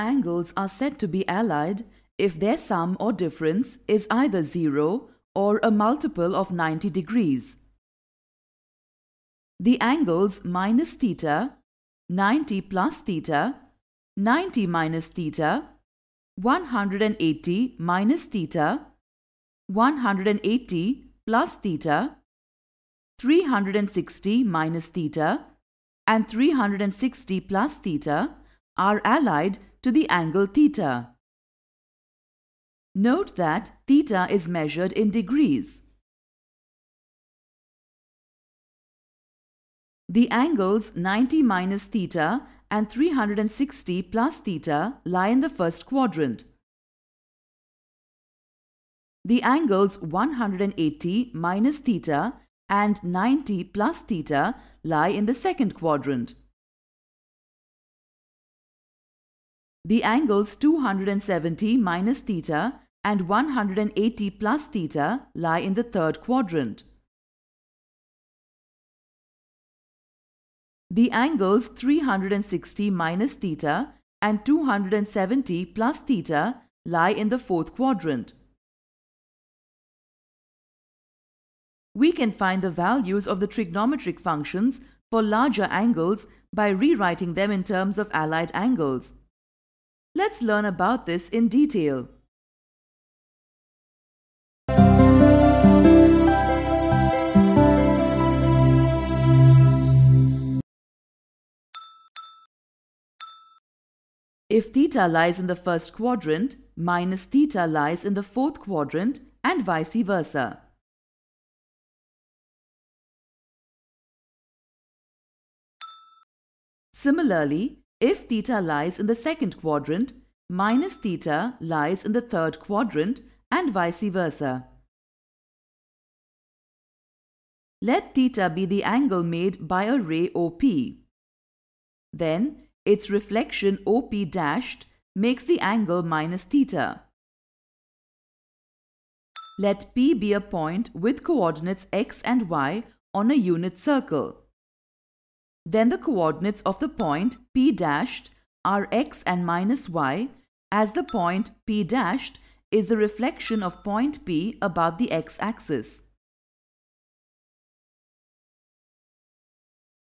angles are said to be allied if their sum or difference is either 0 or a multiple of 90 degrees. The angles minus theta, 90 plus theta, 90 minus theta, 180 minus theta, 180 plus theta, 360 minus theta, and 360 plus theta are allied to the angle theta. Note that theta is measured in degrees. The angles 90 minus theta and 360 plus theta lie in the first quadrant. The angles 180 minus theta and 90 plus theta lie in the second quadrant. The angles 270 minus theta and 180 plus theta lie in the third quadrant. The angles 360 minus theta and 270 plus theta lie in the fourth quadrant. We can find the values of the trigonometric functions for larger angles by rewriting them in terms of allied angles. Let's learn about this in detail. If theta lies in the first quadrant, minus theta lies in the fourth quadrant, and vice versa. Similarly, if theta lies in the second quadrant, minus theta lies in the third quadrant, and vice versa. Let theta be the angle made by a ray OP. Then, its reflection OP dashed makes the angle minus theta. Let P be a point with coordinates x and y on a unit circle. Then the coordinates of the point P dashed are x and minus y, as the point P dashed is the reflection of point P about the x-axis.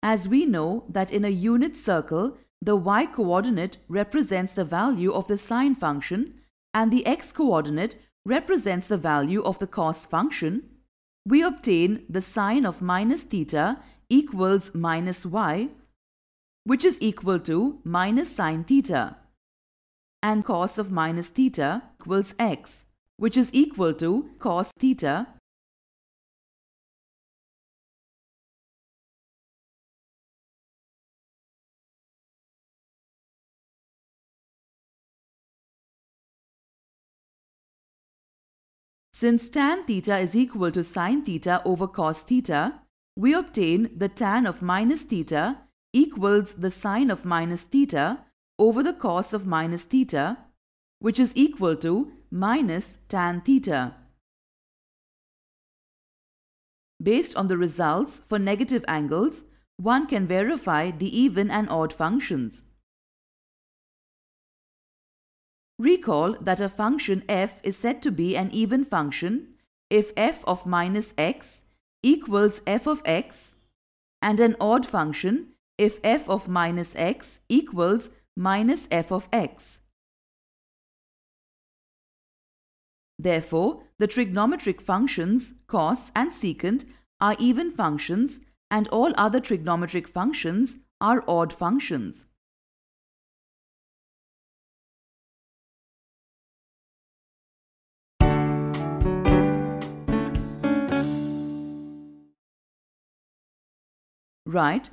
As we know that in a unit circle, the y-coordinate represents the value of the sine function and the x-coordinate represents the value of the cos function, we obtain the sine of minus theta equals minus y, which is equal to minus sine theta, and cos of minus theta equals x, which is equal to cos theta. Since tan theta is equal to sine theta over cos theta, we obtain the tan of minus theta equals the sine of minus theta over the cos of minus theta, which is equal to minus tan theta. Based on the results for negative angles, one can verify the even and odd functions. Recall that a function f is said to be an even function if f of minus x equals f of x, and an odd function if f of minus x equals minus f of x. Therefore, the trigonometric functions cos and secant are even functions and all other trigonometric functions are odd functions. Write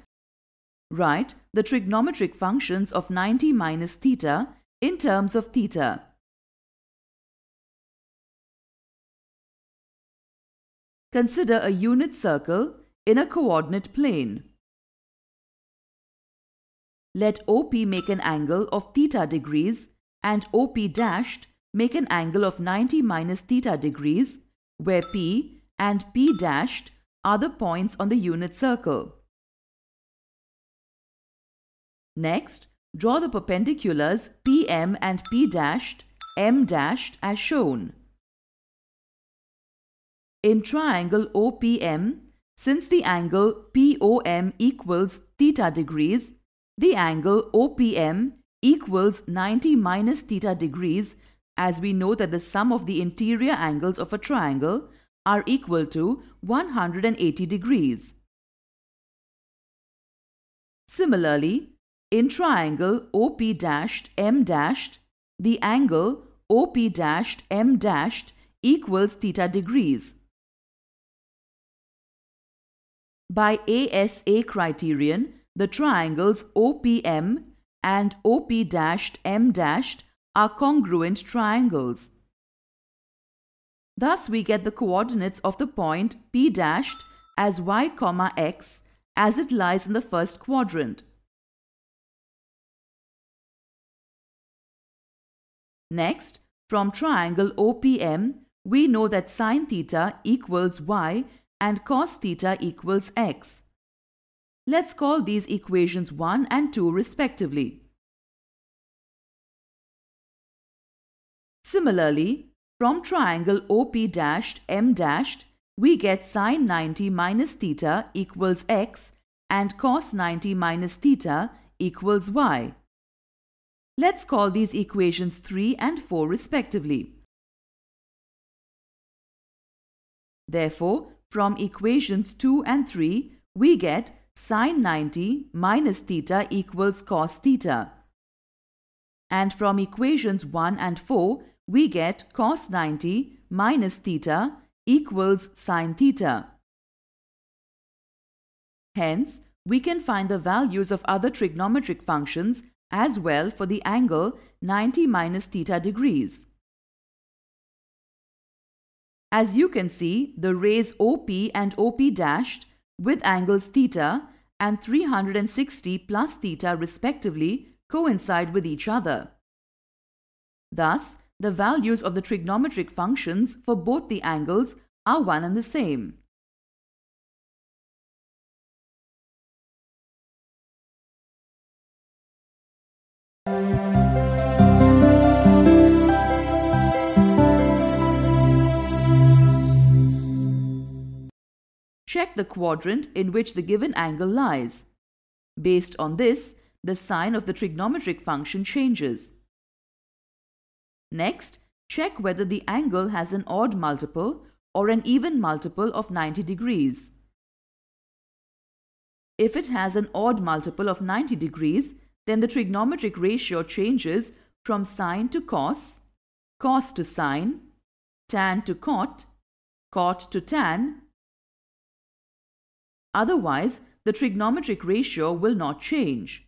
the trigonometric functions of 90 minus theta in terms of theta. Consider a unit circle in a coordinate plane. Let OP make an angle of theta degrees and OP dashed make an angle of 90 minus theta degrees, where P and P dashed are the points on the unit circle. Next, draw the perpendiculars PM and P dashed, M dashed as shown. In triangle OPM, since the angle POM equals theta degrees, the angle OPM equals 90 minus theta degrees, as we know that the sum of the interior angles of a triangle are equal to 180 degrees. Similarly, in triangle OP dashed M dashed, the angle OP dashed M dashed equals theta degrees. By ASA criterion, the triangles OPM and OP dashed M dashed are congruent triangles. Thus, we get the coordinates of the point P dashed as y, x as it lies in the first quadrant. Next, from triangle OPM, we know that sin theta equals y and cos theta equals x. Let's call these equations 1 and 2 respectively. Similarly, from triangle OP dashed M dashed, we get sin 90 minus theta equals x and cos 90 minus theta equals y. Let's call these equations 3 and 4 respectively. Therefore, from equations 2 and 3, we get sin 90 minus theta equals cos theta. And from equations 1 and 4, we get cos 90 minus theta equals sin theta. Hence, we can find the values of other trigonometric functions as well for the angle 90 minus theta degrees. As you can see, the rays OP and OP dashed with angles theta and 360 plus theta respectively coincide with each other. Thus, the values of the trigonometric functions for both the angles are one and the same. Check the quadrant in which the given angle lies. Based on this, the sign of the trigonometric function changes. Next, check whether the angle has an odd multiple or an even multiple of 90 degrees. If it has an odd multiple of 90 degrees, then the trigonometric ratio changes from sine to cos, cos to sine, tan to cot, cot to tan. Otherwise, the trigonometric ratio will not change.